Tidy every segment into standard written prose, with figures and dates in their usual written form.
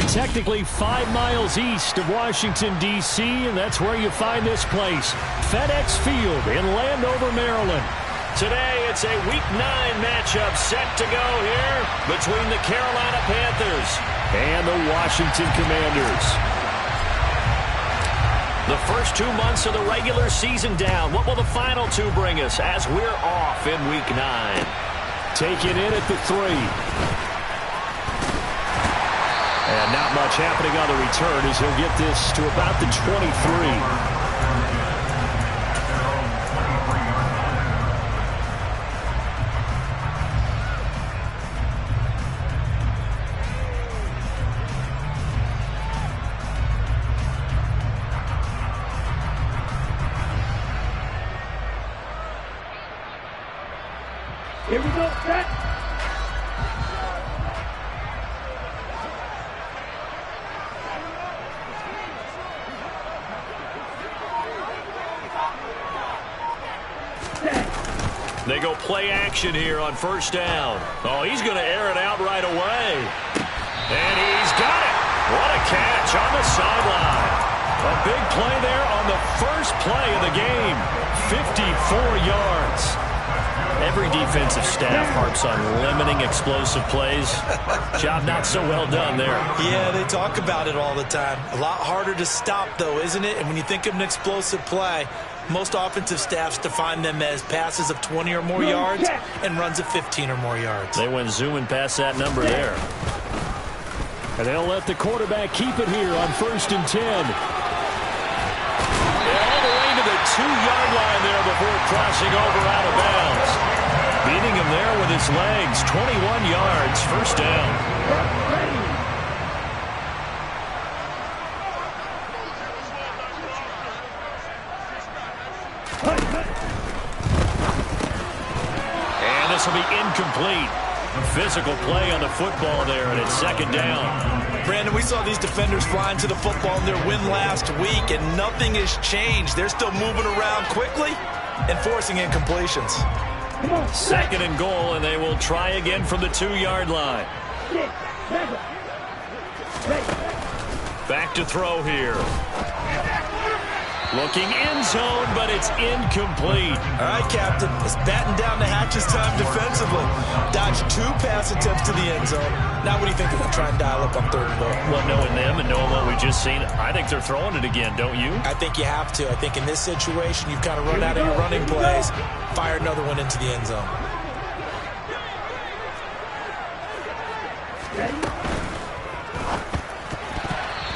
Technically 5 miles east of Washington, D.C., and that's where you find this place, FedEx Field in Landover, Maryland. Today, it's a Week 9 matchup set to go here between the Carolina Panthers and the Washington Commanders. The first 2 months of the regular season down. What will the final 2 bring us as we're off in Week 9? Taking in at the 3. And not much happening on the return as he'll get this to about the 23. Here we go, set. They go play action here on first down. Oh, he's going to air it out right away. And he's got it. What a catch on the sideline. A big play there on the first play of the game. 54 yards. Every defensive staff harps on limiting explosive plays. Job not so well done there. Yeah, they talk about it all the time. A lot harder to stop, though, isn't it? And when you think of an explosive play, most offensive staffs define them as passes of 20 or more yards and runs of 15 or more yards. They went zooming past that number there. And they'll let the quarterback keep it here on 1st and 10. All the way to the 2-yard line there before crossing over out of bounds. Beating him there with his legs. 21 yards, first down. And this will be incomplete. Physical play on the football there, and it's 2nd down. Brandon, we saw these defenders flying to the football in their win last week, and nothing has changed. They're still moving around quickly and forcing incompletions. 2nd and goal, and they will try again from the 2-yard line. Back to throw here. Looking end zone, but it's incomplete. All right, Captain. It's batten down the hatches time defensively. Dodged 2 pass attempts to the end zone. Now what do you think they're going to try and dial up on 3rd and goal? Well, knowing them and knowing what we just seen, I think they're throwing it again, don't you? I think you have to. I think in this situation, you've kind of run out of your running plays. Fire another one into the end zone.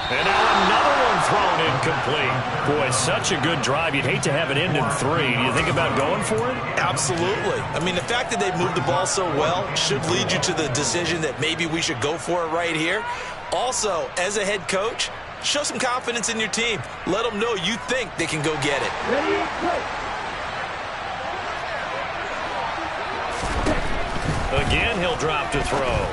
And now another one thrown incomplete. Boy, such a good drive. You'd hate to have it end in 3. Do you think about going for it? Absolutely. I mean, the fact that they moved the ball so well should lead you to the decision that maybe we should go for it right here. Also, as a head coach, show some confidence in your team. Let them know you think they can go get it. Again, he'll drop to throw.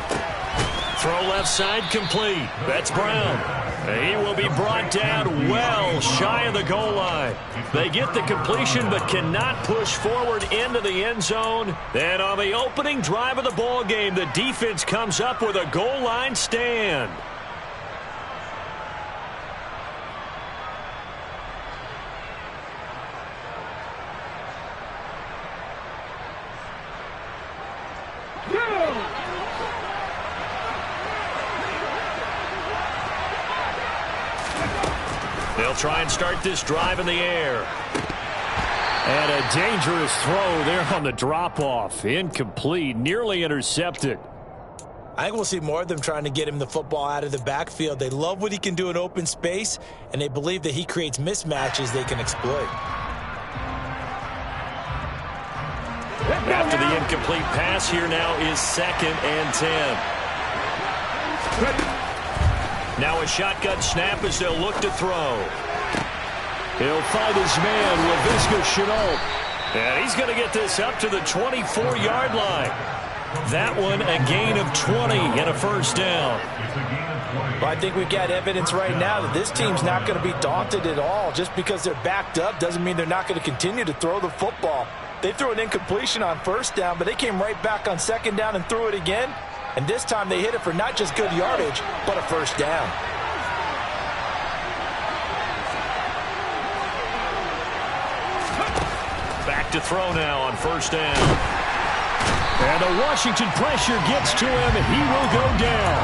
Throw left side complete. That's Brown. He will be brought down well shy of the goal line. They get the completion but cannot push forward into the end zone. Then on the opening drive of the ball game, the defense comes up with a goal line stand. They'll try and start this drive in the air. And a dangerous throw there on the drop-off. Incomplete, nearly intercepted. I think we'll see more of them trying to get him the football out of the backfield. They love what he can do in open space, and they believe that he creates mismatches they can exploit. After the incomplete pass, here now is 2nd and 10. Now a shotgun snap as they'll look to throw. He'll find his man, Laviska Shenault. And he's going to get this up to the 24-yard line. That one a gain of 20 and a first down. Well, I think we've got evidence right now that this team's not going to be daunted at all. Just because they're backed up doesn't mean they're not going to continue to throw the football. They threw an incompletion on first down, but they came right back on 2nd down and threw it again. And this time they hit it for not just good yardage, but a first down. Back to throw now on first down. And the Washington pressure gets to him, and he will go down.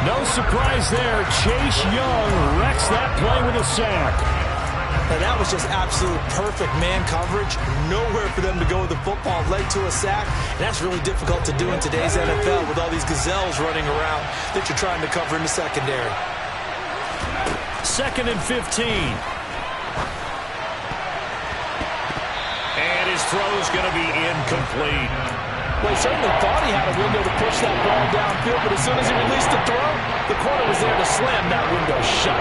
No surprise there. Chase Young wrecks that play with a sack. And that was just absolute perfect man coverage. Nowhere for them to go with the football. Led to a sack. And that's really difficult to do in today's NFL with all these gazelles running around that you're trying to cover in the secondary. 2nd and 15. And his throw's going to be incomplete. Well, he certainly thought he had a window to push that ball downfield, but as soon as he released the throw, the corner was there to slam that window shut.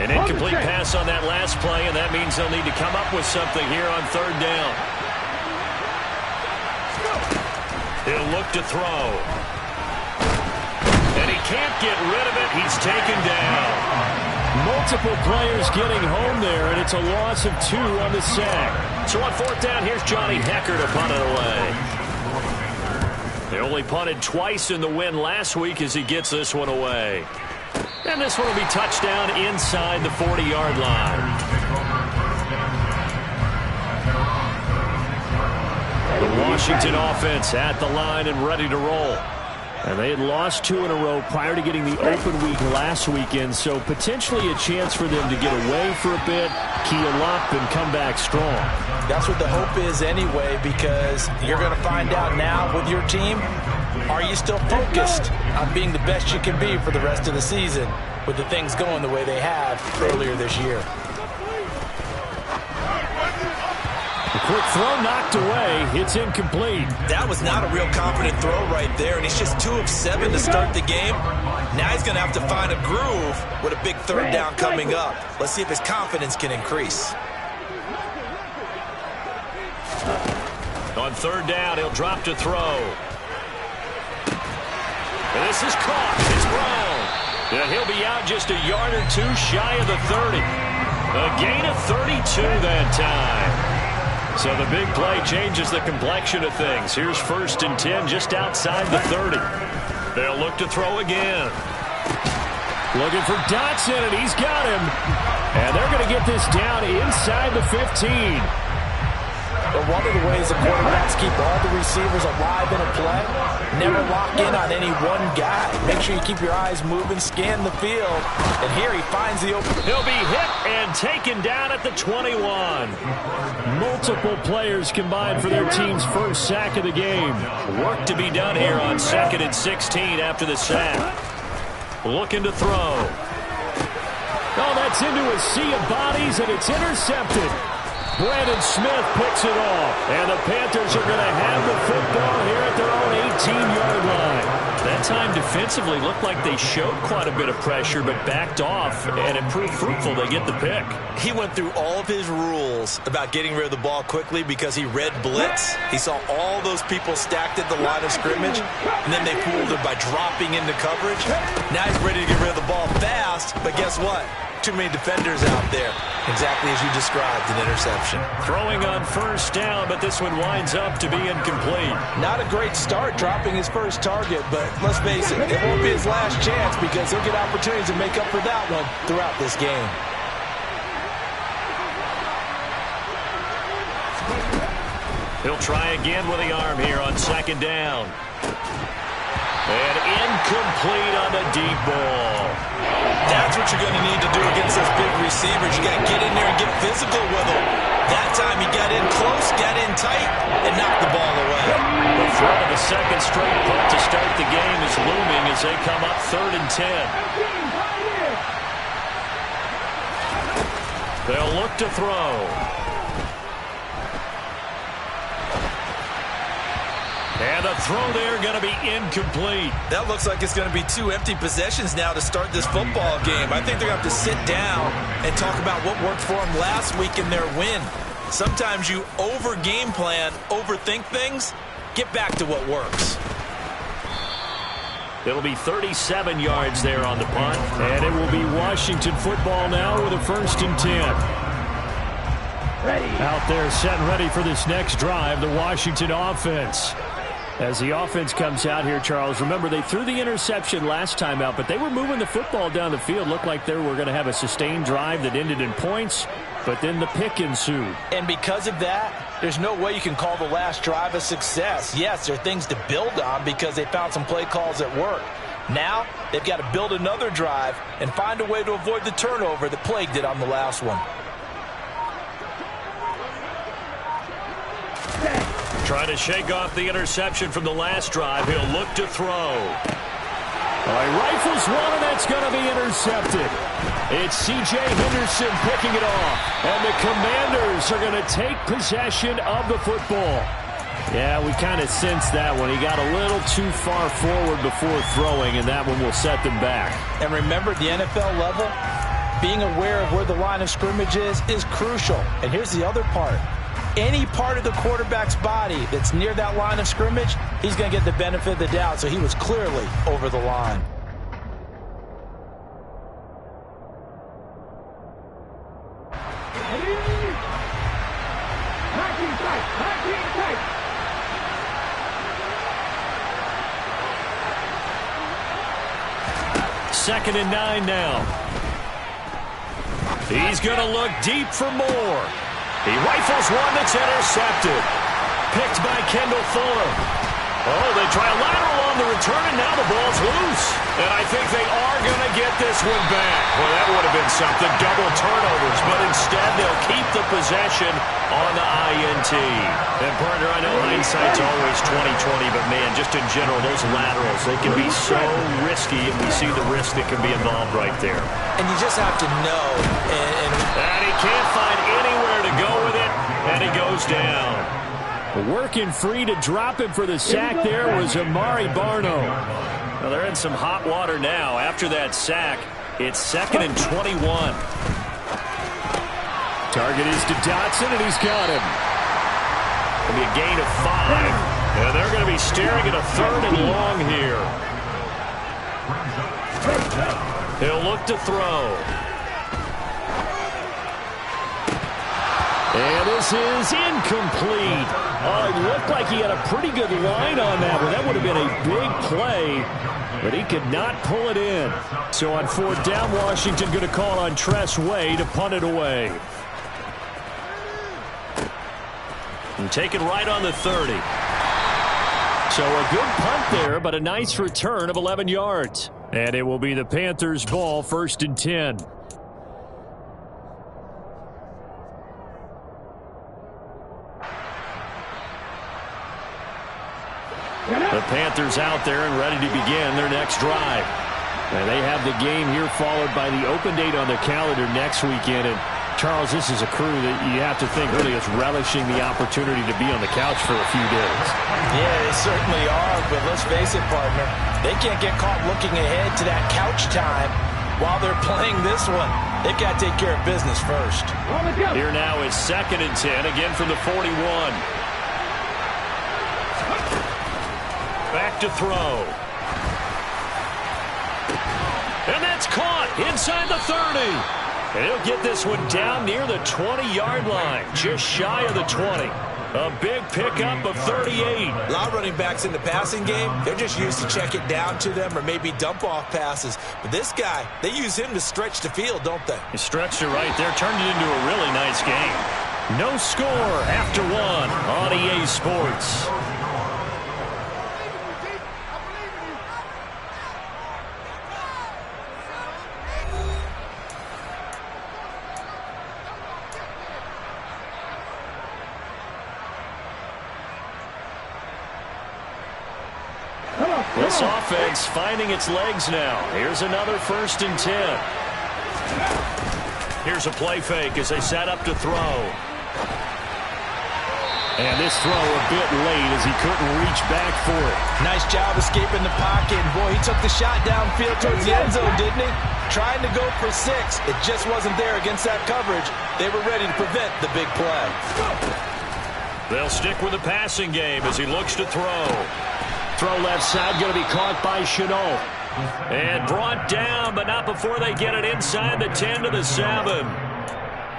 An incomplete pass on that last play, and that means they'll need to come up with something here on 3rd down. He'll look to throw. And he can't get rid of it. He's taken down. Multiple players getting home there, and it's a loss of 2 on the sack. So on 4th down, here's Johnny Hekker to punt it away. They only punted twice in the win last week as he gets this one away. And this one will be touchdown inside the 40-yard line. The Washington offense at the line and ready to roll. And they had lost 2 in a row prior to getting the open week last weekend, so potentially a chance for them to get away for a bit, keel up, and come back strong. That's what the hope is anyway, because you're going to find out now with your team, are you still focused on being the best you can be for the rest of the season with the things going the way they have earlier this year? A quick throw knocked away. It's incomplete. That was not a real confident throw right there, and he's just 2 of 7 to start the game. Now he's going to have to find a groove with a big 3rd down coming up. Let's see if his confidence can increase. On 3rd down, he'll drop to throw. And this is caught. It's thrown. And he'll be out just a yard or 2 shy of the 30. A gain of 32 that time. So the big play changes the complexion of things. Here's 1st and 10 just outside the 30. They'll look to throw again. Looking for Dotson, and he's got him. And they're going to get this down inside the 15. But one of the ways the quarterbacks keep all the receivers alive in a play, never lock in on any one guy. Make sure you keep your eyes moving, scan the field. And here he finds the open. He'll be hit and taken down at the 21. Multiple players combined for their team's first sack of the game. Work to be done here on 2nd and 16 after the sack. Looking to throw. Oh, that's into a sea of bodies, and it's intercepted. Brandon Smith picks it off, and the Panthers are going to have the football here at their own 18-yard line. That time defensively looked like they showed quite a bit of pressure, but backed off, and it proved fruitful. They get the pick. He went through all of his rules about getting rid of the ball quickly because he read blitz. He saw all those people stacked at the line of scrimmage, and then they fooled him by dropping into coverage. Now he's ready to get rid of the ball fast, but guess what? Too many defenders out there. Exactly as you described, an interception. Throwing on 1st down, but this one winds up to be incomplete. Not a great start dropping his first target, but let's face it, it won't be his last chance because he'll get opportunities to make up for that one throughout this game. He'll try again with the arm here on 2nd down. And incomplete on the deep ball. That's what you're going to need to do against those big receivers. You got to get in there and get physical with them. That time he got in close, got in tight, and knocked the ball away. The threat of a 2nd straight punt to start the game is looming as they come up 3rd and 10. They'll look to throw. And the throw there going to be incomplete. That looks like it's going to be 2 empty possessions now to start this football game. I think they're going to have to sit down and talk about what worked for them last week in their win. Sometimes you over-game plan, overthink things. Get back to what works. It'll be 37 yards there on the punt. And it will be Washington football now with a 1st and 10. Out there set and ready for this next drive, the Washington offense. As the offense comes out here, Charles, remember they threw the interception last time out, but they were moving the football down the field. Looked like they were going to have a sustained drive that ended in points, but then the pick ensued. And because of that, there's no way you can call the last drive a success. Yes, there are things to build on because they found some play calls that work. Now, they've got to build another drive and find a way to avoid the turnover that plagued it on the last one. Trying to shake off the interception from the last drive. He'll look to throw. He rifles one, and that's going to be intercepted. It's C.J. Henderson picking it off. And the Commanders are going to take possession of the football. Yeah, we kind of sensed that one. He got a little too far forward before throwing, and that one will set them back. And remember, the NFL level, being aware of where the line of scrimmage is crucial. And here's the other part. Any part of the quarterback's body that's near that line of scrimmage, he's going to get the benefit of the doubt, so he was clearly over the line. Second and 9 now. He's going to look deep for more. He rifles one that's intercepted. Picked by Kendall Fuller. Oh, they try a lateral on the return, and now the ball's loose. And I think they are going to get this one back. Well, that would have been something. Double turnovers, but instead they'll keep the possession on the INT. And, partner, I know hindsight's always 20/20, but, man, just in general, those laterals, they can be so risky, and we see the risk that can be involved right there. And you just have to know. And he can't find anywhere to go with it, and he goes down. Working free to drop him for the sack there was Amari Barno. Well, they're in some hot water now. After that sack, it's 2nd and 21. Target is to Dotson, and he's got him. It'll be a gain of 5. And they're going to be staring at a 3rd and long here. He'll look to throw. And this is incomplete. Oh, it looked like he had a pretty good line on that one. That would have been a big play, but he could not pull it in. So on 4th down, Washington going to call on Tress Way to punt it away. And take it right on the 30. So a good punt there, but a nice return of 11 yards. And it will be the Panthers' ball, 1st and 10. The Panthers out there and ready to begin their next drive. And they have the game here followed by the open date on their calendar next weekend. And, Charles, this is a crew that you have to think really is relishing the opportunity to be on the couch for a few days. Yeah, they certainly are, but let's face it, partner. They can't get caught looking ahead to that couch time while they're playing this one. They've got to take care of business first. Here now is 2nd and 10, again from the 41. Back to throw. And that's caught inside the 30. And he'll get this one down near the 20-yard line, just shy of the 20. A big pickup of 38. A lot of running backs in the passing game, they're just used to check it down to them or maybe dump off passes. But this guy, they use him to stretch the field, don't they? He stretched it right there, turned it into a really nice game. No score after 1 on EA Sports. This offense finding its legs now. Here's another 1st and 10. Here's a play fake as they set up to throw. And this throw a bit late as he couldn't reach back for it. Nice job escaping the pocket. Boy, he took the shot downfield towards the end zone, didn't he? Trying to go for 6. It just wasn't there against that coverage. They were ready to prevent the big play. They'll stick with the passing game as he looks to throw. Throw left side, going to be caught by Shenault. And brought down, but not before they get it inside the 10 to the 7.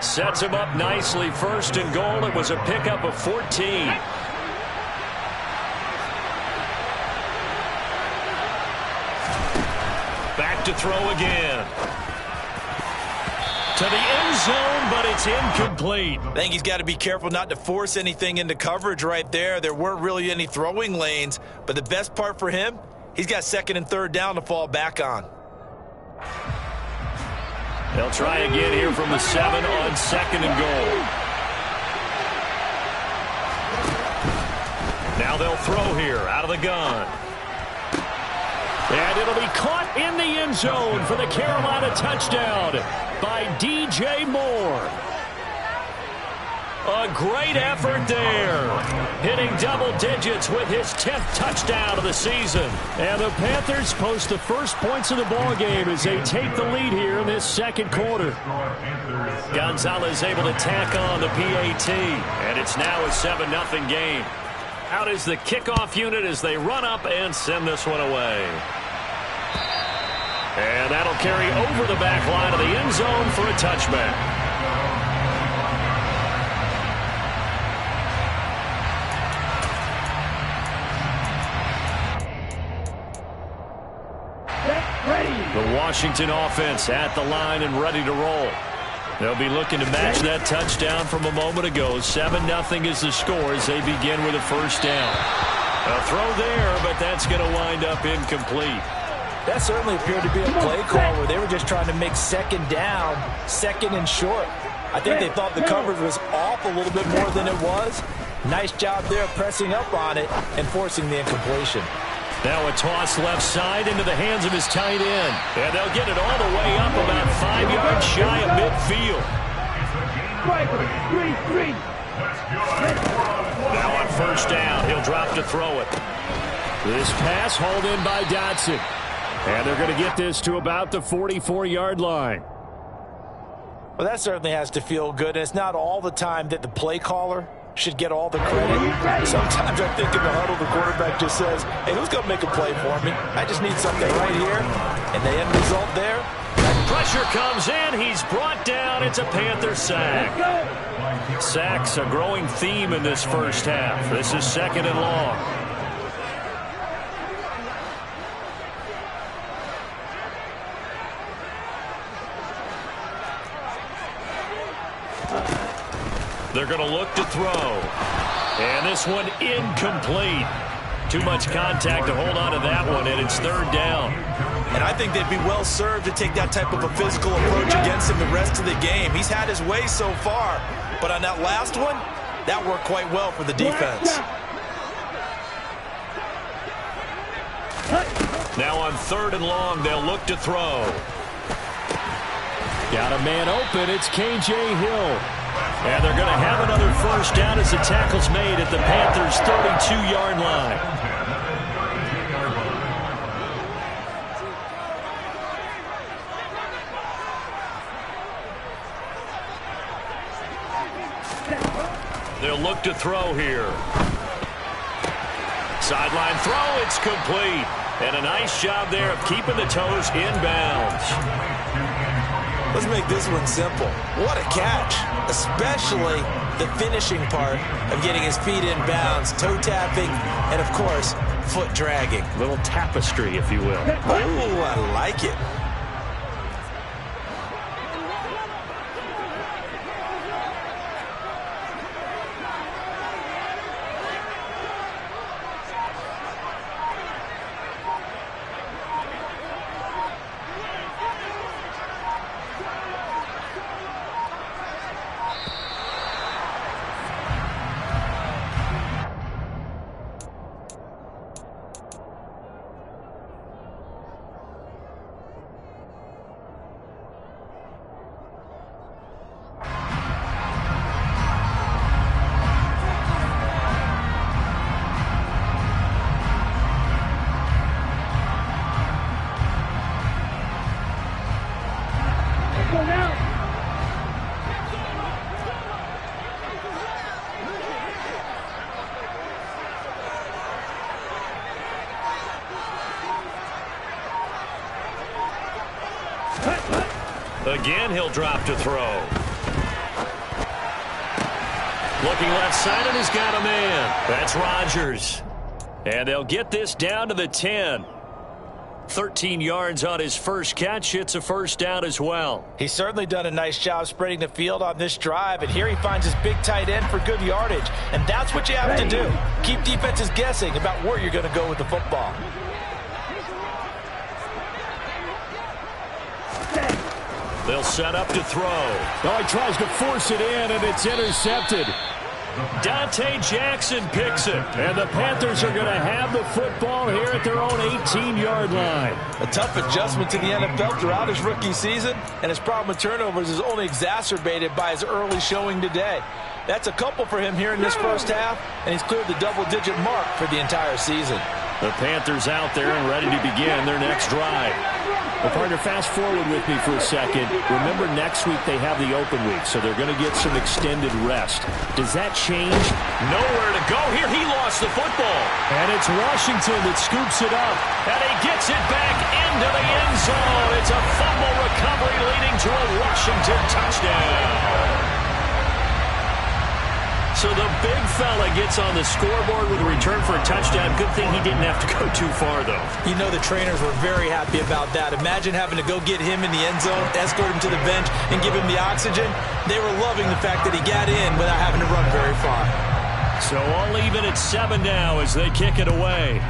Sets him up nicely. First and goal. It was a pickup of 14. Back to throw again. To the end zone, but it's incomplete. I think he's got to be careful not to force anything into coverage right there. There weren't really any throwing lanes, but the best part for him, he's got second and third down to fall back on. They'll try again here from the 7 on second and goal. Now they'll throw here out of the gun. And it'll be caught in the end zone for the Carolina touchdown by DJ Moore. A great effort there. Hitting double digits with his 10th touchdown of the season. And the Panthers post the first points of the ballgame as they take the lead here in this second quarter. Gonzalez able to tack on the PAT. And it's now a 7-0 game. Out is the kickoff unit as they run up and send this one away. And that'll carry over the back line of the end zone for a touchback. The Washington offense at the line and ready to roll. They'll be looking to match that touchdown from a moment ago. 7-0 is the score as they begin with a first down. A throw there, but that's going to wind up incomplete. That certainly appeared to be a play call where they were just trying to make second down, second and short. I think they thought the coverage was off a little bit more than it was. Nice job there pressing up on it and forcing the incompletion. Now a toss left side into the hands of his tight end. And they'll get it all the way up about 5 yards shy of midfield. Now on first down, he'll drop to throw it. This pass hauled in by Dotson. And they're going to get this to about the 44-yard line. Well, that certainly has to feel good. And it's not all the time that the play caller should get all the credit. Sometimes I think in the huddle, the quarterback just says, hey, who's going to make a play for me? I just need something right here. And the end result there. Pressure comes in. He's brought down. It's a Panther sack. Sacks a growing theme in this first half. This is second and long. They're going to look to throw. And this one incomplete. Too much contact to hold on to that one, and it's third down. And I think they'd be well served to take that type of a physical approach against him the rest of the game. He's had his way so far, but on that last one, that worked quite well for the defense. Now on third and long, they'll look to throw. Got a man open. It's KJ Hill. And they're going to have another first down as the tackle's made at the Panthers' 32-yard line. They'll look to throw here. Sideline throw, it's complete. And a nice job there of keeping the toes inbounds. Let's make this one simple. What a catch, especially the finishing part of getting his feet in bounds, toe tapping, and of course, foot dragging. Little tapestry, if you will. Ooh, I like it. Again, he'll drop to throw. Looking left side, and he's got a man. That's Rodgers. And they'll get this down to the 10. 13 yards on his first catch. It's a first down as well. He's certainly done a nice job spreading the field on this drive, and here he finds his big tight end for good yardage. And that's what you have to do. Keep defenses guessing about where you're going to go with the football. They'll set up to throw. Oh, he tries to force it in, and it's intercepted. Dante Jackson picks it. And the Panthers are going to have the football here at their own 18-yard line. A tough adjustment to the NFL throughout his rookie season, and his problem with turnovers is only exacerbated by his early showing today. That's a couple for him here in this first half, and he's cleared the double-digit mark for the entire season. The Panthers out there and ready to begin their next drive. Well, partner, fast forward with me for a second. Remember, next week they have the open week, so they're going to get some extended rest. Does that change? Nowhere to go here. He lost the football. And it's Washington that scoops it up. And he gets it back into the end zone. It's a fumble recovery leading to a Washington touchdown. So the big fella gets on the scoreboard with a return for a touchdown. Good thing he didn't have to go too far, though. You know the trainers were very happy about that. Imagine having to go get him in the end zone, escort him to the bench, and give him the oxygen. They were loving the fact that he got in without having to run very far. So all even at 7 now as they kick it away.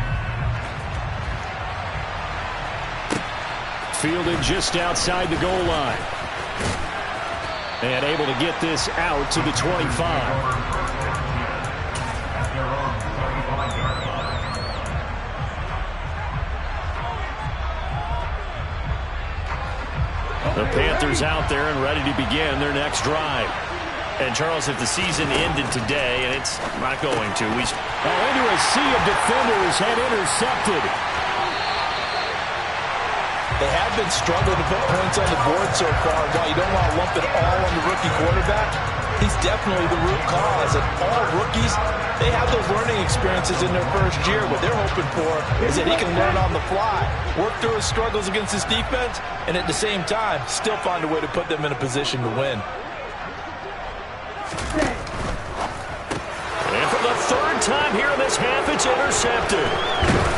Fielded just outside the goal line. And able to get this out to the 25. The Panthers out there and ready to begin their next drive. And, Charles, if the season ended today, and it's not going to, into a sea of defenders and intercepted. They have been struggling to put points on the board so far. While you don't want to lump it all on the rookie quarterback, he's definitely the root cause. And all rookies, they have those learning experiences in their first year. What they're hoping for is that he can learn on the fly, work through his struggles against his defense, and at the same time, still find a way to put them in a position to win. And for the third time here in this half, it's intercepted.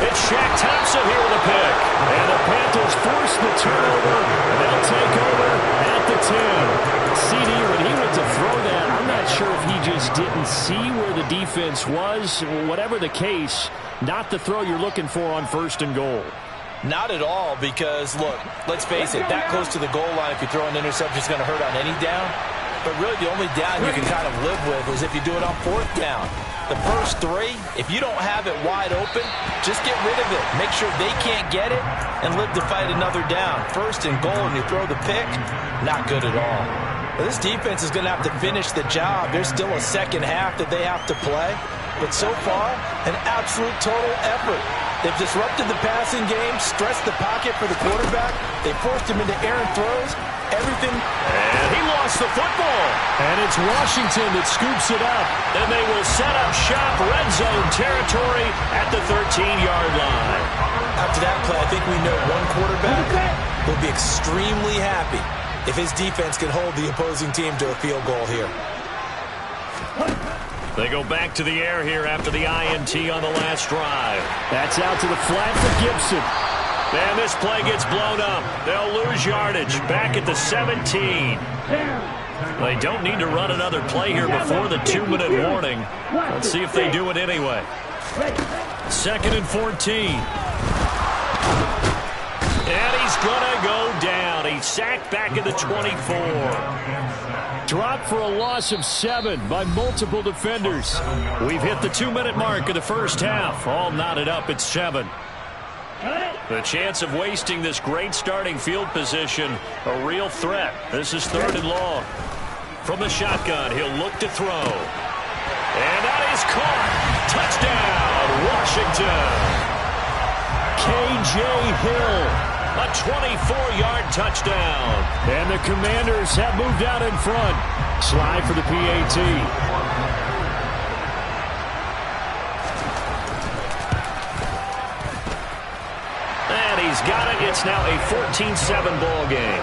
It's Shaq Thompson here with a pick. And the Panthers force the turnover. They'll take over at the 10. CD, when he went to throw that, I'm not sure if he just didn't see where the defense was. Whatever the case, not the throw you're looking for on 1st and goal. Not at all, because, look, let's face it, that close to the goal line, if you throw an interception, is going to hurt on any down. But really, the only down you can kind of live with is if you do it on 4th down. The first 3, if you don't have it wide open, just get rid of it. Make sure they can't get it and live to fight another down. 1st and goal, and you throw the pick, not good at all. Well, this defense is going to have to finish the job. There's still a second half that they have to play. But so far, an absolute total effort. They've disrupted the passing game, stressed the pocket for the quarterback. They forced him into errant throws. Everything. And he lost the football. And it's Washington that scoops it up. And they will set up shop red zone territory at the 13-yard line. After that play, I think we know one quarterback will be extremely happy if his defense can hold the opposing team to a field goal here. They go back to the air here after the INT on the last drive. That's out to the flat for Gibson. And this play gets blown up. They'll lose yardage back at the 17. They don't need to run another play here before the 2-minute warning. Let's see if they do it anyway. 2nd and 14. And he's going to go down. He's sacked back at the 24. Dropped for a loss of 7 by multiple defenders. We've hit the 2-minute mark of the first half. All knotted up at 7. The chance of wasting this great starting field position, a real threat. This is 3rd and long. From the shotgun, he'll look to throw. And that is caught. Touchdown, Washington. K.J. Hill. A 24-yard touchdown. And the Commanders have moved out in front. Slide for the PAT. And he's got it. It's now a 14-7 ball game.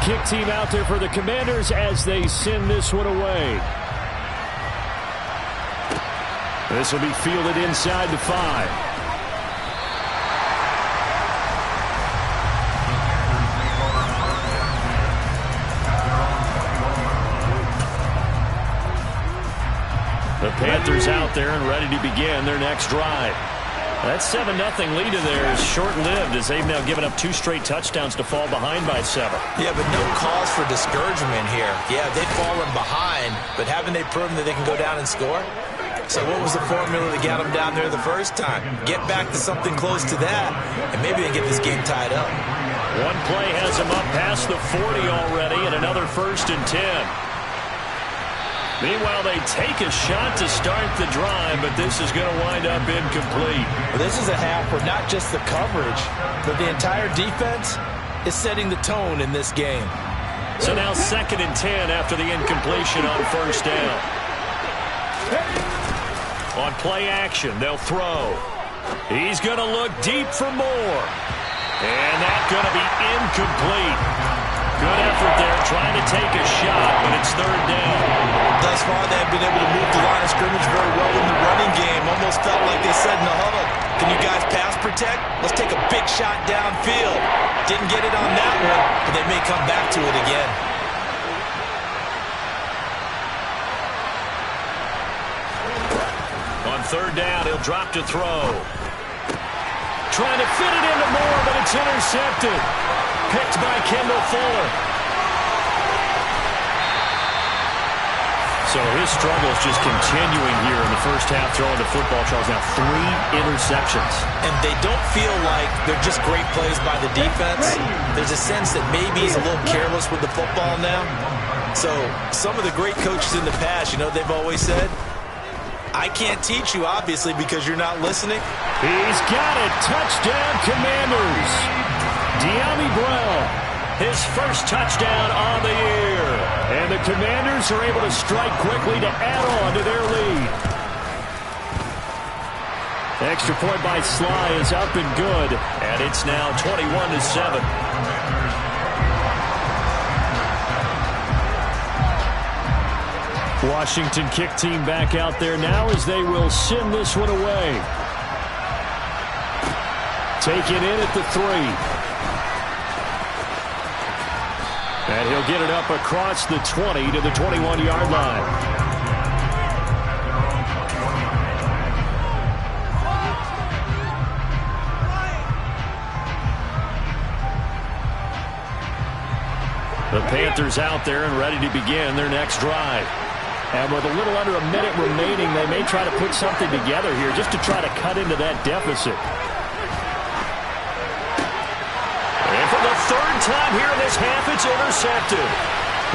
kick team out there for the Commanders as they send this one away. This will be fielded inside the 5. The Panthers out there and ready to begin their next drive. That 7-0 lead of theirs is short-lived as they've now given up 2 straight touchdowns to fall behind by 7. Yeah, but no cause for discouragement here. Yeah, they've fallen behind, but haven't they proven that they can go down and score? So what was the formula that got them down there the first time? Get back to something close to that, and maybe they get this game tied up. One play has them up past the 40 already, and another 1st and 10. Meanwhile, they take a shot to start the drive, but this is going to wind up incomplete. Well, this is a half where not just the coverage, but the entire defense is setting the tone in this game. So now 2nd and 10 after the incompletion on 1st down. On play action, they'll throw. He's going to look deep for more. And that's going to be incomplete. Good effort there, trying to take a shot, but it's 3rd down. Thus far, they have been able to move the line of scrimmage very well in the running game. Almost felt like they said in the huddle, can you guys pass protect? Let's take a big shot downfield. Didn't get it on that one, but they may come back to it again. On 3rd down, he'll drop to throw. Trying to fit it into Moore, but it's intercepted. Picked by Kendall Fuller. So his struggles just continuing here in the first half throwing the football. Charles, now 3 interceptions. And they don't feel like they're just great plays by the defense. There's a sense that maybe he's a little careless with the football now. So some of the great coaches in the past, you know, they've always said, I can't teach you, obviously, because you're not listening. He's got it. Touchdown, Commanders. Dyami Brown, his first touchdown on the year. And the Commanders are able to strike quickly to add on to their lead. The extra point by Sly is up and good. And it's now 21-7. Washington kick team back out there now as they will send this one away. Take it in at the 3. And he'll get it up across the 20 to the 21-yard line. The Panthers out there and ready to begin their next drive. And with a little under a minute remaining, they may try to put something together here just to try to cut into that deficit. Third time here in this half, it's intercepted.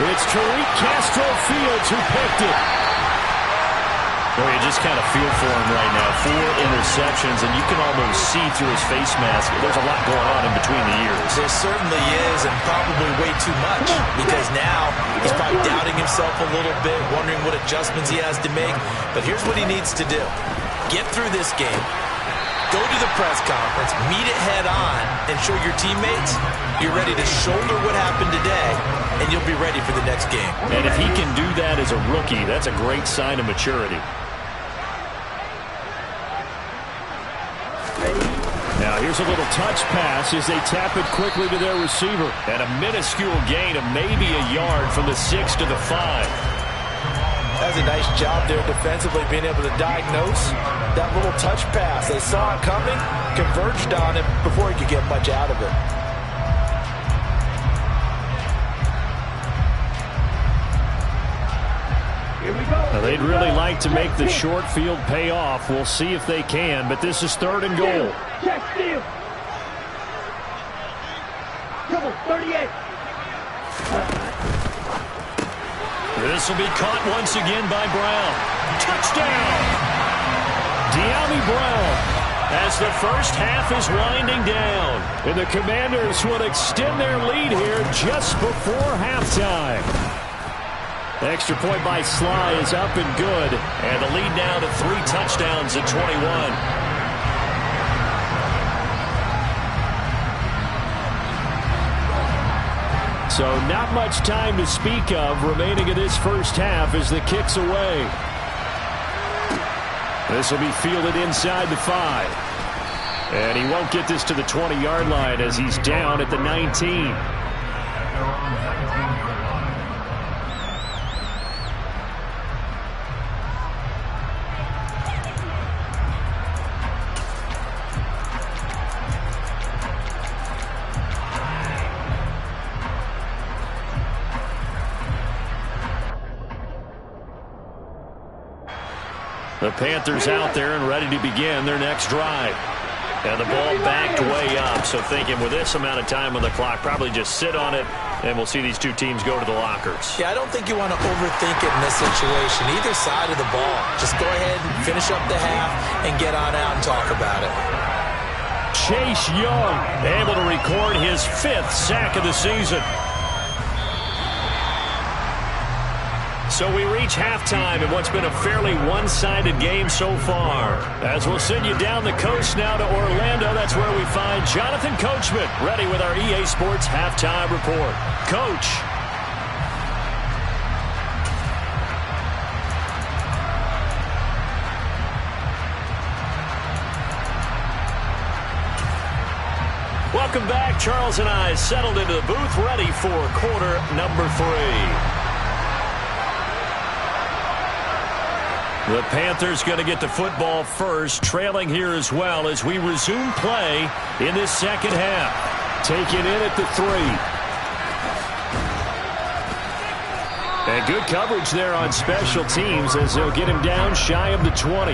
It's Tariq Castro-Fields who picked it. Boy, you just kind of feel for him right now. 4 interceptions, and you can almost see through his face mask. There's a lot going on in between the ears. There certainly is, and probably way too much, because now he's probably doubting himself a little bit, wondering what adjustments he has to make. But here's what he needs to do. Get through this game. Go to the press conference, meet it head on, and show your teammates you're ready to shoulder what happened today, and you'll be ready for the next game. And if he can do that as a rookie, that's a great sign of maturity. Now here's a little touch pass as they tap it quickly to their receiver. And a minuscule gain of maybe a yard from the 6 to the 5. That's a nice job there defensively, being able to diagnose that little touch pass. They saw it coming, converged on it before he could get much out of it. Now they'd really like to make the short field pay off. We'll see if they can, but this is 3rd and goal. Check steal. Come on, 38. This will be caught once again by Brown. Touchdown! Dyami Brown. As the first half is winding down. And the Commanders will extend their lead here just before halftime. The extra point by Sly is up and good. And the lead now to 3 touchdowns at 21. So not much time to speak of remaining in this first half as the kick's away. This will be fielded inside the 5. And he won't get this to the 20-yard line as he's down at the 19. The Panthers out there and ready to begin their next drive. And the ball backed way up, so thinking with this amount of time on the clock, probably just sit on it, and we'll see these two teams go to the lockers. Yeah, I don't think you want to overthink it in this situation. Either side of the ball. Just go ahead and finish up the half and get on out and talk about it. Chase Young able to record his 5th sack of the season. So we reach halftime in what's been a fairly one-sided game so far. As we'll send you down the coast now to Orlando, that's where we find Jonathan Coachman, ready with our EA Sports Halftime Report. Coach. Welcome back. Charles and I settled into the booth, ready for quarter number 3. The Panthers going to get the football first, trailing here as well as we resume play in this second half. Taken in at the 3. And good coverage there on special teams as they'll get him down shy of the 20.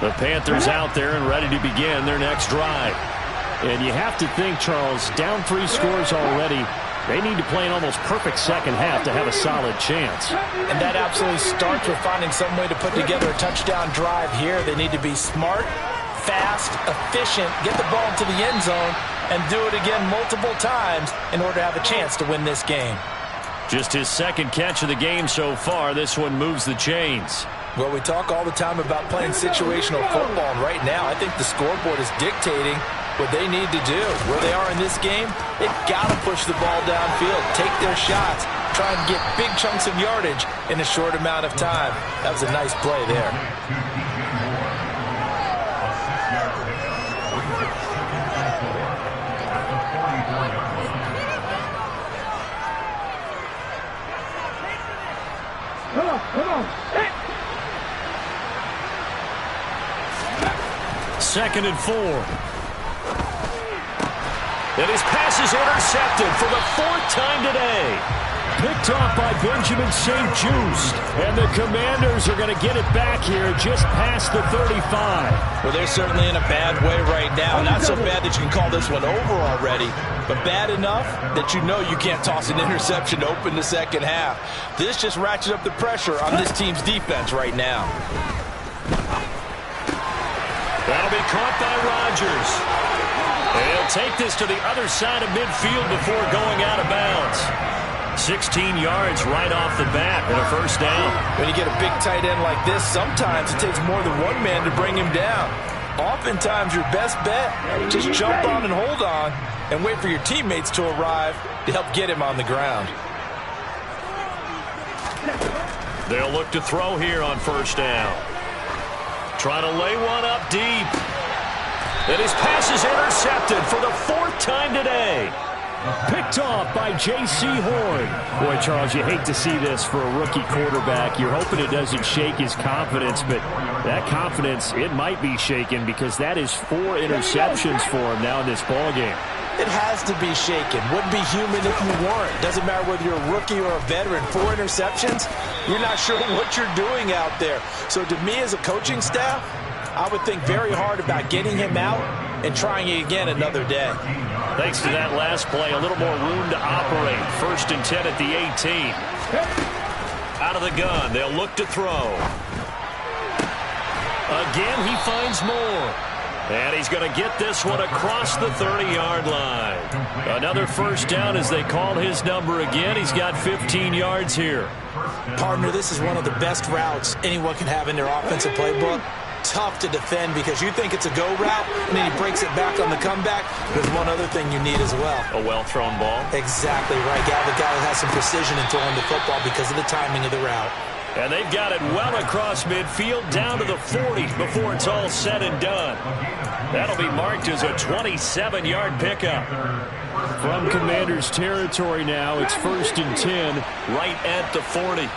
The Panthers out there and ready to begin their next drive. And you have to think, Charles, down 3 scores already. They need to play an almost perfect second half to have a solid chance. And that absolutely starts with finding some way to put together a touchdown drive here. They need to be smart, fast, efficient, get the ball into the end zone, and do it again multiple times in order to have a chance to win this game. Just his 2nd catch of the game so far. This one moves the chains. Well, we talk all the time about playing situational football, and right now I think the scoreboard is dictating what they need to do. Where they are in this game, they've got to push the ball downfield, take their shots, try and get big chunks of yardage in a short amount of time. That was a nice play there. Come on. Hey. 2nd and 4. And his pass is intercepted for the 4th time today. Picked off by Benjamin St-Juste. And the Commanders are going to get it back here just past the 35. Well, they're certainly in a bad way right now. Not so bad that you can call this one over already, but bad enough that you know you can't toss an interception to open the second half. This just ratchets up the pressure on this team's defense right now. That'll be caught by Rodgers. And he'll take this to the other side of midfield before going out of bounds. 16 yards right off the bat and a first down. When you get a big tight end like this, sometimes it takes more than one man to bring him down. Oftentimes your best bet, just jump on and hold on and wait for your teammates to arrive to help get him on the ground. They'll look to throw here on first down. Trying to lay one up deep. And his pass is intercepted for the 4th time today. Picked off by J.C. Horn. Boy, Charles, you hate to see this for a rookie quarterback. You're hoping it doesn't shake his confidence, but that confidence, it might be shaken because that is 4 interceptions for him now in this ballgame. It has to be shaken. Wouldn't be human if you weren't. Doesn't matter whether you're a rookie or a veteran. 4 interceptions, you're not sure what you're doing out there. So to me as a coaching staff, I would think very hard about getting him out and trying it again another day. Thanks to that last play, a little more room to operate. 1st and 10 at the 18. Out of the gun, they'll look to throw. Again, he finds more. And he's going to get this one across the 30-yard line. Another first down as they call his number again. He's got 15 yards here. Partner, this is one of the best routes anyone can have in their offensive playbook. Tough to defend because you think it's a go route, and then he breaks it back on the comeback. There's one other thing you need as well. A well-thrown ball. Exactly right. You have a guy who has some precision in throwing the football because of the timing of the route. And they've got it well across midfield down to the 40 before it's all said and done. That'll be marked as a 27-yard pickup. From Commanders territory now, it's 1st and 10 right at the 40.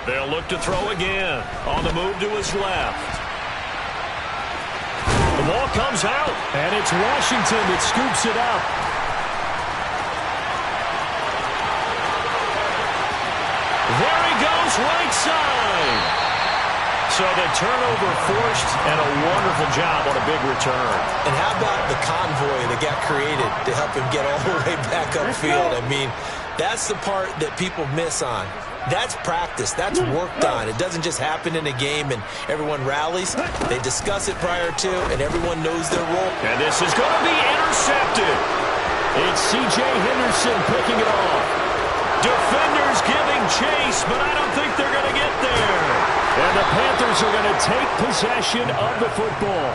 They'll look to throw again. On the move to his left. The ball comes out, and it's Washington that scoops it up. There he goes, right side. So the turnover forced, and a wonderful job on a big return. And how about the convoy that got created to help him get all the way back upfield? I mean, that's the part that people miss on. That's practice. That's worked on. It doesn't just happen in a game and everyone rallies. They discuss it prior to, and everyone knows their role. And this is going to be intercepted. It's C.J. Henderson picking it off. Defenders giving chase, but I don't think they're going to get there. And the Panthers are going to take possession of the football.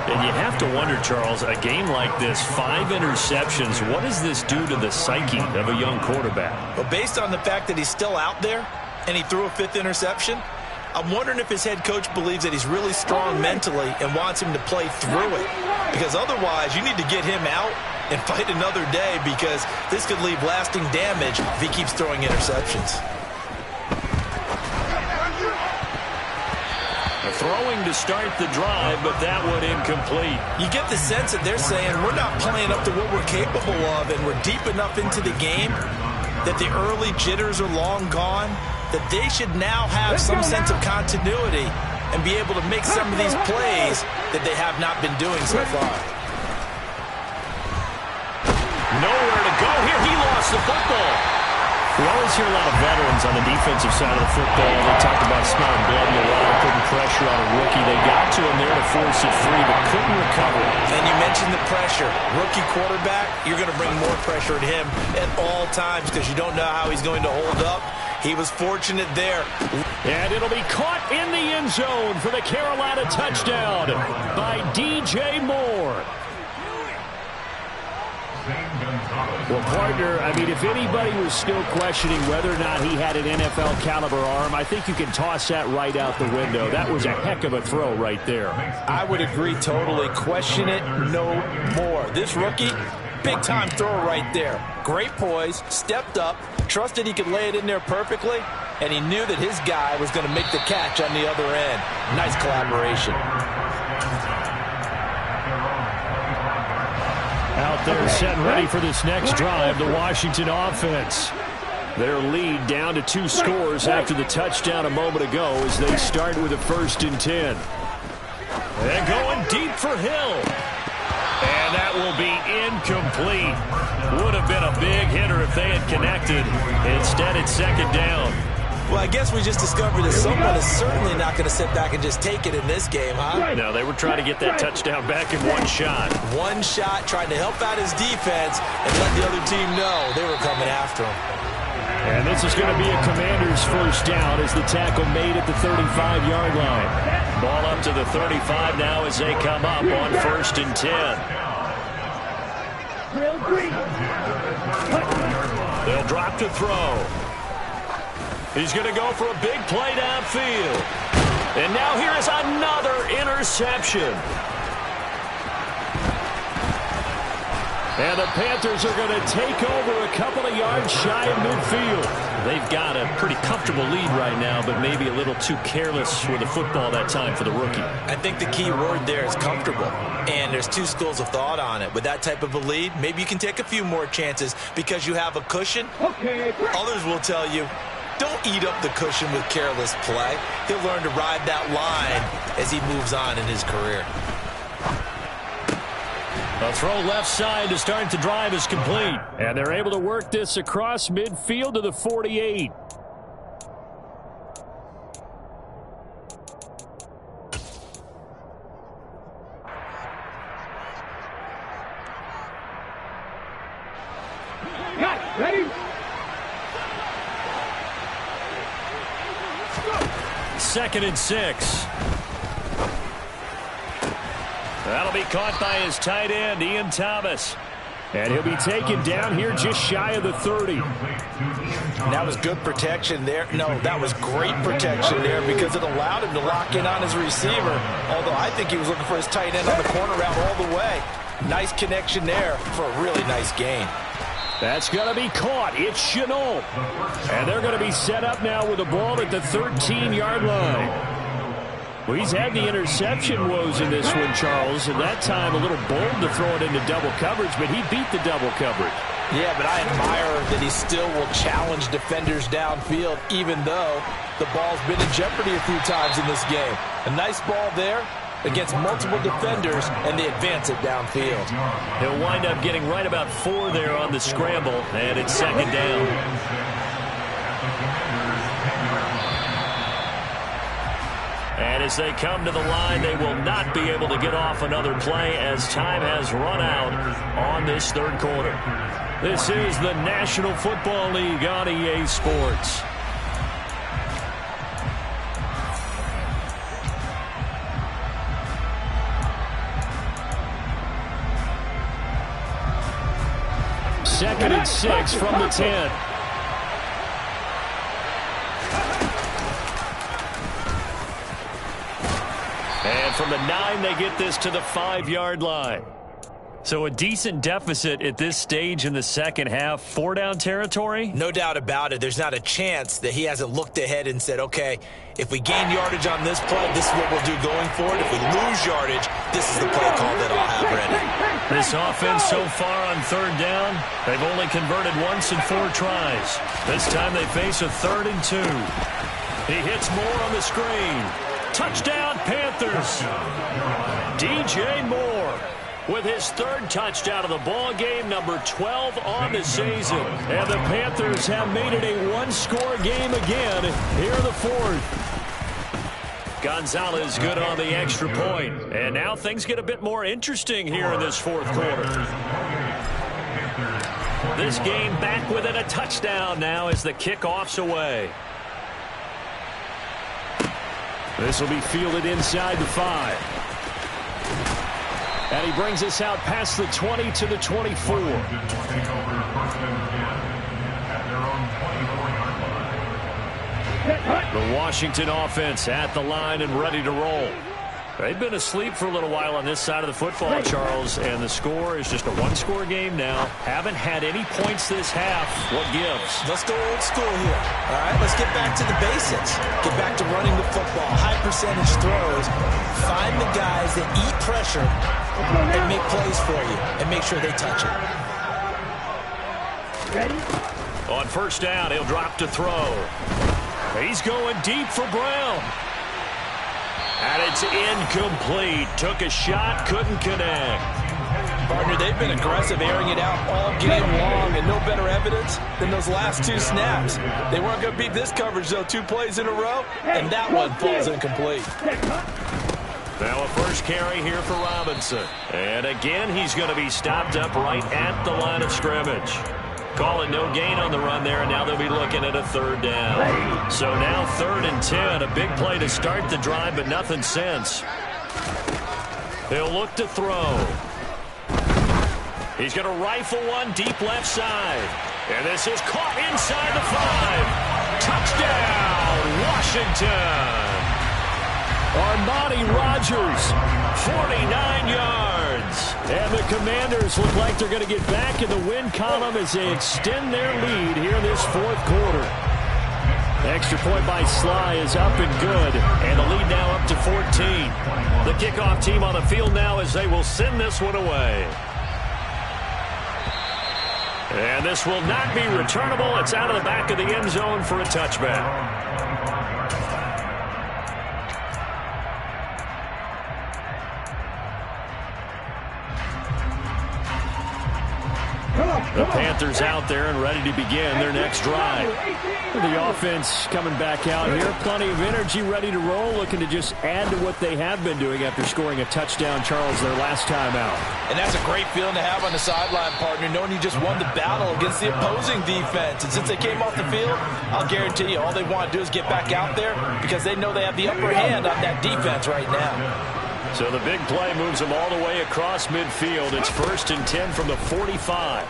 And you have to wonder, Charles, a game like this, 5 interceptions, what does this do to the psyche of a young quarterback? Well, based on the fact that he's still out there and he threw a 5th interception, I'm wondering if his head coach believes that he's really strong mentally and wants him to play through it. Because otherwise, you need to get him out and fight another day, because this could leave lasting damage if he keeps throwing interceptions. Throwing to start the drive, but that one incomplete. You get the sense that they're saying we're not playing up to what we're capable of, and we're deep enough into the game that the early jitters are long gone, that they should now have some sense of continuity and be able to make some of these plays that they have not been doing so far. Nowhere to go here. He lost the football. We always hear a lot of veterans on the defensive side of the football. They talk about smelling blood in the water, putting pressure on a rookie. They got to him there to force it free, but couldn't recover. And you mentioned the pressure. Rookie quarterback, you're going to bring more pressure at him at all times because you don't know how he's going to hold up. He was fortunate there. And it'll be caught in the end zone for the Carolina touchdown by D.J. Moore. Well, partner, I mean, if anybody was still questioning whether or not he had an NFL caliber arm, I think you can toss that right out the window. That was a heck of a throw right there. I would agree totally. Question it no more. This rookie, big-time throw right there. Great poise, stepped up, trusted he could lay it in there perfectly, and he knew that his guy was going to make the catch on the other end. Nice collaboration. Out there set and ready for this next drive, the Washington offense. Their lead down to 2 scores after the touchdown a moment ago as they start with a 1st and 10. And going deep for Hill. And that will be incomplete. Would have been a big hitter if they had connected. Instead, it's 2nd down. Well, I guess we just discovered that someone is certainly not going to sit back and just take it in this game, huh? No, they were trying to get that touchdown back in one shot. One shot, trying to help out his defense and let the other team know they were coming after him. And this is going to be a Commanders' first down as the tackle made at the 35-yard line. Ball up to the 35 now as they come up on 1st and 10. They'll drop to throw. He's going to go for a big play downfield. And now here is another interception. And the Panthers are going to take over a couple of yards shy of midfield. They've got a pretty comfortable lead right now, but maybe a little too careless with the football that time for the rookie. I think the key word there is comfortable. And there's 2 schools of thought on it. With that type of a lead, maybe you can take a few more chances because you have a cushion. Others will tell you, don't eat up the cushion with careless play. He'll learn to ride that line as he moves on in his career. A throw left side to start the drive is complete. And they're able to work this across midfield to the 48. Cut. Ready? 2nd and 6. That'll be caught by his tight end, Ian Thomas. And he'll be taken down here just shy of the 30. That was good protection there. No, that was great protection there because it allowed him to lock in on his receiver. Although I think he was looking for his tight end on the corner route all the way. Nice connection there for a really nice gain. That's going to be caught. It's Shenault. And they're going to be set up now with the ball at the 13-yard line. Well, he's had the interception woes in this one, Charles, and that time a little bold to throw it into double coverage, but he beat the double coverage. Yeah, but I admire that he still will challenge defenders downfield, even though the ball's been in jeopardy a few times in this game. A nice ball there against multiple defenders, and they advance it downfield. He'll wind up getting right about 4 there on the scramble, and it's 2nd down. And as they come to the line, they will not be able to get off another play as time has run out on this 3rd quarter. This is the National Football League on EA Sports. Second and 6 from the 10. And from the 9, they get this to the 5-yard line. So a decent deficit at this stage in the second half. 4-down territory? No doubt about it. There's not a chance that he hasn't looked ahead and said, okay, if we gain yardage on this play, this is what we'll do going forward. If we lose yardage, this is the play call that I'll have ready. This offense so far on 3rd down, they've only converted once in 4 tries. This time they face a 3rd and 2. He hits Moore on the screen. Touchdown, Panthers. DJ Moore with his 3rd touchdown of the ball game, number 12 on the season. And the Panthers have made it a one-score game again here in the 4th. Gonzalez good on the extra point. And now things get a bit more interesting here in this 4th quarter. This game back within a touchdown now as the kickoff's away. This will be fielded inside the 5. And he brings us out past the 20 to the 24. The Washington offense at the line and ready to roll. They've been asleep for a little while on this side of the football, Charles, and the score is just a one-score game now. Haven't had any points this half. What gives? Let's go old school here. All right, let's get back to the basics. Get back to running the football, high percentage throws. Find the guys that eat pressure and make plays for you and make sure they touch it. Ready? On 1st down, he'll drop to throw. He's going deep for Brown. And it's incomplete. Took a shot, couldn't connect. Partner, they've been aggressive, airing it out all game long, and no better evidence than those last 2 snaps. They weren't going to beat this coverage, though, 2 plays in a row, and that one falls incomplete. Now a first carry here for Robinson. And again, he's going to be stopped up right at the line of scrimmage. Call it no gain on the run there, and now they'll be looking at a 3rd down. So now 3rd and 10, a big play to start the drive, but nothing since. He'll look to throw. He's going to rifle one deep left side. And this is caught inside the 5. Touchdown, Washington. Armani Rogers, 49 yards. And the Commanders look like they're going to get back in the win column as they extend their lead here in this 4th quarter. Extra point by Sly is up and good. And the lead now up to 14. The kickoff team on the field now as they will send this one away. And this will not be returnable. It's out of the back of the end zone for a touchback. Come on. The Panthers out there and ready to begin their next drive. The offense coming back out here. Plenty of energy, ready to roll, looking to just add to what they have been doing after scoring a touchdown, Charles, their last time out. And that's a great feeling to have on the sideline, partner, knowing you just won the battle against the opposing defense. And since they came off the field, I'll guarantee you all they want to do is get back out there because they know they have the upper hand on that defense right now. So the big play moves them all the way across midfield. It's 1st and 10 from the 45.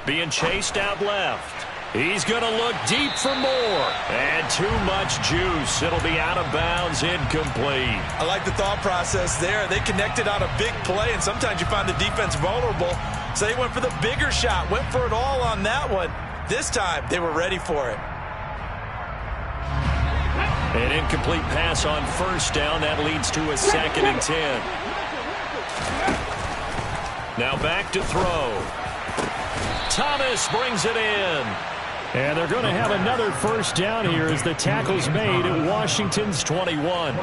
Being chased out left. He's going to look deep for more. And too much juice. It'll be out of bounds, incomplete. I like the thought process there. They connected on a big play, and sometimes you find the defense vulnerable. So they went for the bigger shot, went for it all on that one. This time, they were ready for it. An incomplete pass on 1st down. That leads to a 2nd and 10. Now back to throw. Thomas brings it in. And they're going to have another 1st down here as the tackle's made at Washington's 21.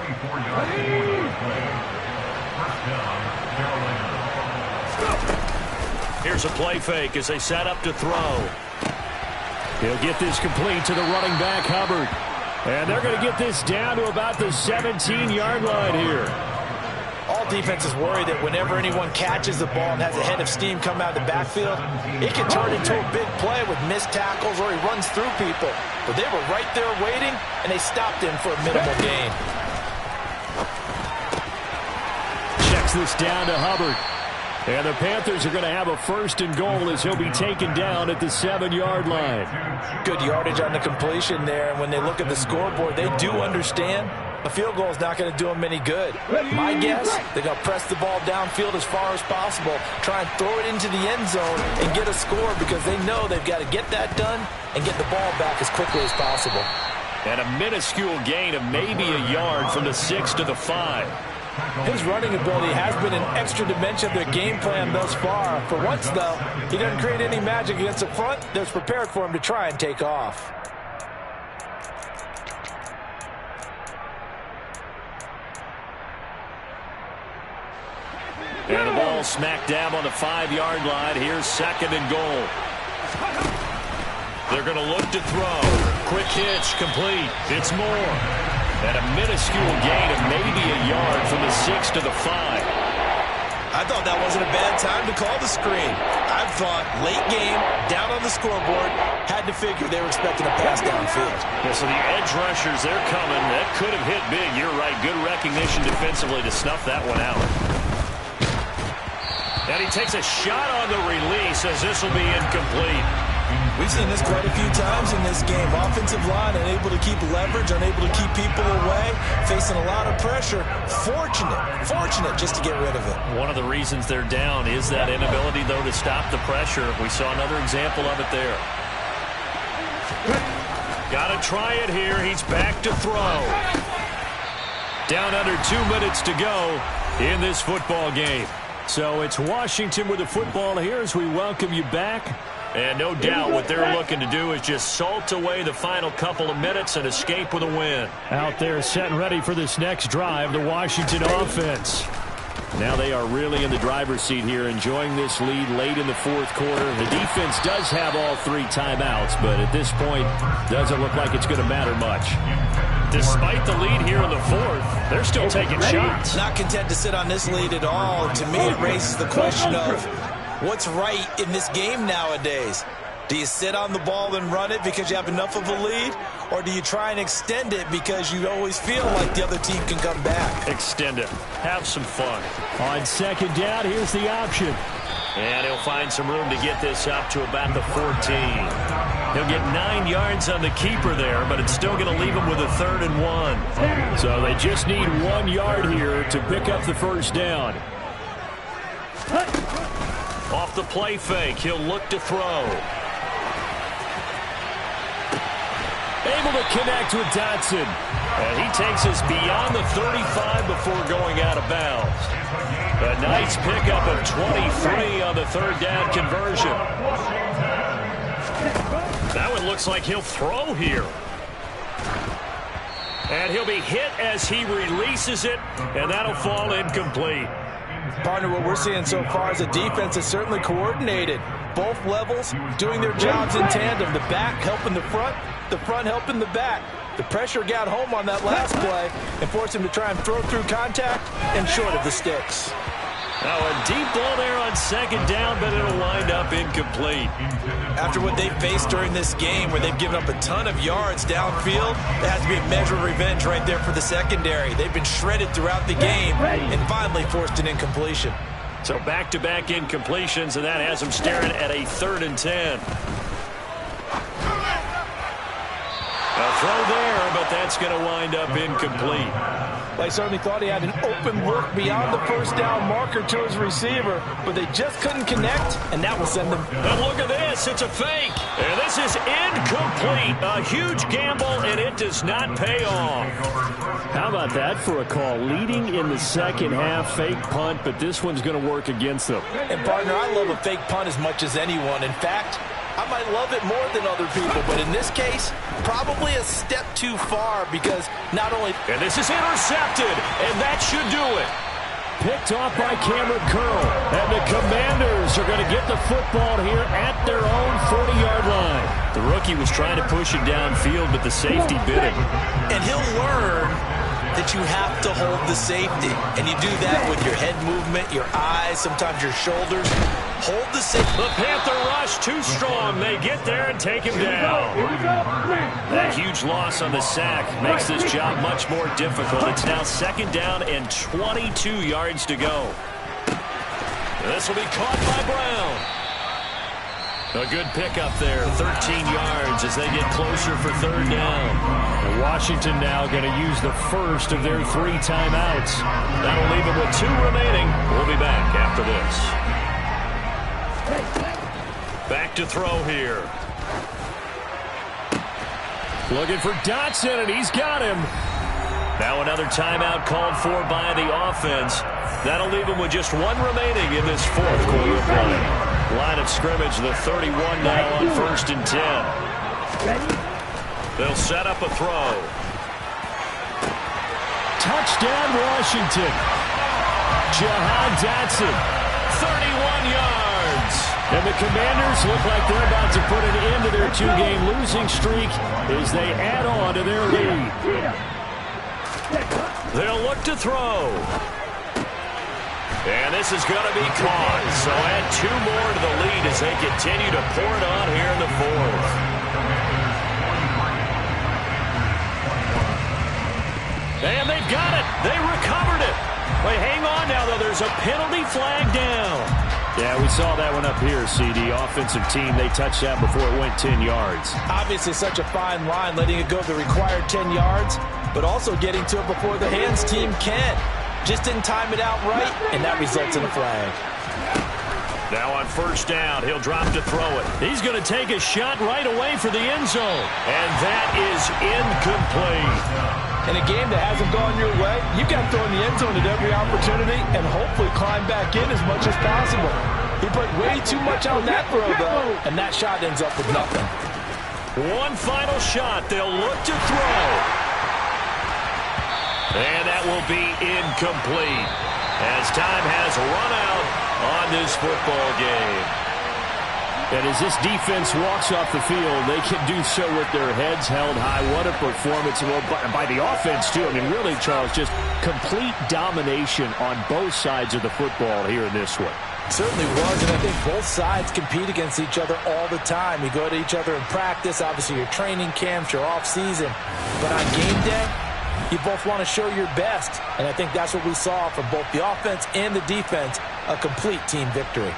Here's a play fake as they set up to throw. He'll get this complete to the running back, Hubbard. And they're going to get this down to about the 17-yard line here. All defenses worry that whenever anyone catches the ball and has a head of steam come out of the backfield, it can turn into a big play with missed tackles or he runs through people. But they were right there waiting, and they stopped him for a minimal gain. Checks this down to Hubbard. And the Panthers are going to have a 1st and goal as he'll be taken down at the 7-yard line. Good yardage on the completion there. And when they look at the scoreboard, they do understand a field goal is not going to do them any good. My guess, they're going to press the ball downfield as far as possible, try and throw it into the end zone and get a score because they know they've got to get that done and get the ball back as quickly as possible. And a minuscule gain of maybe a yard from the 6 to the 5. His running ability has been an extra dimension of their game plan thus far. For once, though, he doesn't create any magic against the front that's prepared for him to try and take off. And the ball smack dab on the 5-yard line. Here's 2nd and goal. They're going to look to throw. Quick hitch, complete. It's Moore. And a minuscule gain of maybe a yard from the 6 to the 5. I thought that wasn't a bad time to call the screen. I thought late game, down on the scoreboard, had to figure they were expecting a pass downfield. Yeah, so the edge rushers, they're coming. That could have hit big. You're right. Good recognition defensively to snuff that one out. And he takes a shot on the release as this will be incomplete. We've seen this quite a few times in this game. Offensive line unable to keep leverage, unable to keep people away, facing a lot of pressure. Fortunate just to get rid of it. One of the reasons they're down is that inability, though, to stop the pressure. We saw another example of it there. Got to try it here. He's back to throw. Down under 2 minutes to go in this football game. So it's Washington with the football here as we welcome you back. And no doubt what they're looking to do is just salt away the final couple of minutes and escape with a win. Out there set and ready for this next drive, the Washington offense. Now they are really in the driver's seat here, enjoying this lead late in the 4th quarter. The defense does have all 3 timeouts, but at this point, doesn't look like it's going to matter much. Despite the lead here in the 4th, they're still taking shots. Not content to sit on this lead at all. To me, it raises the question of what's right in this game nowadays. Do you sit on the ball and run it because you have enough of a lead? Or do you try and extend it because you always feel like the other team can come back? Extend it. Have some fun. On 2nd down, here's the option. And he'll find some room to get this up to about the 14. He'll get 9 yards on the keeper there, but it's still going to leave him with a 3rd and 1. So they just need 1 yard here to pick up the 1st down. Off the play fake, he'll look to throw. Able to connect with Dotson. And he takes us beyond the 35 before going out of bounds. A nice pickup of 23 on the 3rd down conversion. That one looks like he'll throw here. And he'll be hit as he releases it, and that'll fall incomplete. Partner, what we're seeing so far is a defense is certainly coordinated. Both levels doing their jobs in tandem. The back helping the front helping the back. The pressure got home on that last play and forced him to try and throw through contact and short of the sticks. Now a deep ball there on second down, but it'll wind up incomplete. After what they've faced during this game where they've given up a ton of yards downfield, there has to be a measure of revenge right there for the secondary. They've been shredded throughout the game and finally forced an incompletion. So back-to-back incompletions, and that has them staring at a 3rd and 10. A throw there, but that's going to wind up incomplete. They certainly thought he had an open look beyond the first down marker to his receiver, but they just couldn't connect, and that will send them. And look at this. It's a fake. And this is incomplete. A huge gamble, and it does not pay off. How about that for a call? Leading in the second half, fake punt, but this one's going to work against them. And, partner, I love a fake punt as much as anyone. In fact, I might love it more than other people, but in this case, probably a step too far because not only... And this is intercepted, and that should do it. Picked off by Cameron Curl, and the Commanders are going to get the football here at their own 40-yard line. The rookie was trying to push him downfield, but the safety bit him. And he'll learn that you have to hold the safety. And you do that with your head movement, your eyes, sometimes your shoulders. Hold the safety. The Panther rush too strong. They get there and take him down. That huge loss on the sack makes this job much more difficult. It's now 2nd down and 22 yards to go. This will be caught by Brown. A good pickup there, 13 yards as they get closer for 3rd down. And Washington now going to use the first of their 3 timeouts. That'll leave them with 2 remaining. We'll be back after this. Back to throw here. Looking for Dotson, and he's got him. Now another timeout called for by the offense. That'll leave them with just 1 remaining in this 4th quarter of play. Line of scrimmage, the 31 now on 1st and 10. They'll set up a throw. Touchdown, Washington. Jahan Dotson, 31 yards. And the Commanders look like they're about to put an end to their 2-game losing streak as they add on to their lead. They'll look to throw. And this is going to be caught. So add 2 more to the lead as they continue to pour it on here in the 4th. And they've got it. They recovered it. Wait, hang on now, though. There's a penalty flag down. Yeah, we saw that one up here, CD. Offensive team, they touched that before it went 10 yards. Obviously such a fine line, letting it go the required 10 yards, but also getting to it before the hands team can. Just didn't time it out right, and that results in a flag. Now on 1st down, he'll drop to throw it. He's going to take a shot right away for the end zone. And that is incomplete. In a game that hasn't gone your way, you've got to throw in the end zone at every opportunity and hopefully climb back in as much as possible. He put way too much on that throw, though, and that shot ends up with nothing. 1 final shot. They'll look to throw. And that will be incomplete as time has run out on this football game. And as this defense walks off the field, they can do so with their heads held high. What a performance by the offense, too. I mean, really, Charles, just complete domination on both sides of the football here in this one. Certainly was, and I think both sides compete against each other all the time. You go to each other in practice, obviously your training camps, your off-season. But on game day, you both want to show your best, and I think that's what we saw from both the offense and the defense, a complete team victory.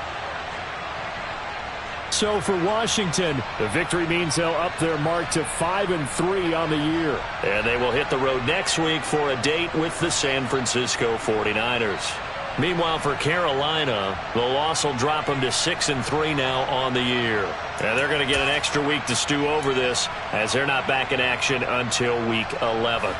So for Washington, the victory means they'll up their mark to 5-3 on the year. And they will hit the road next week for a date with the San Francisco 49ers. Meanwhile, for Carolina, the loss will drop them to 6-3 now on the year. And they're going to get an extra week to stew over this as they're not back in action until week 11.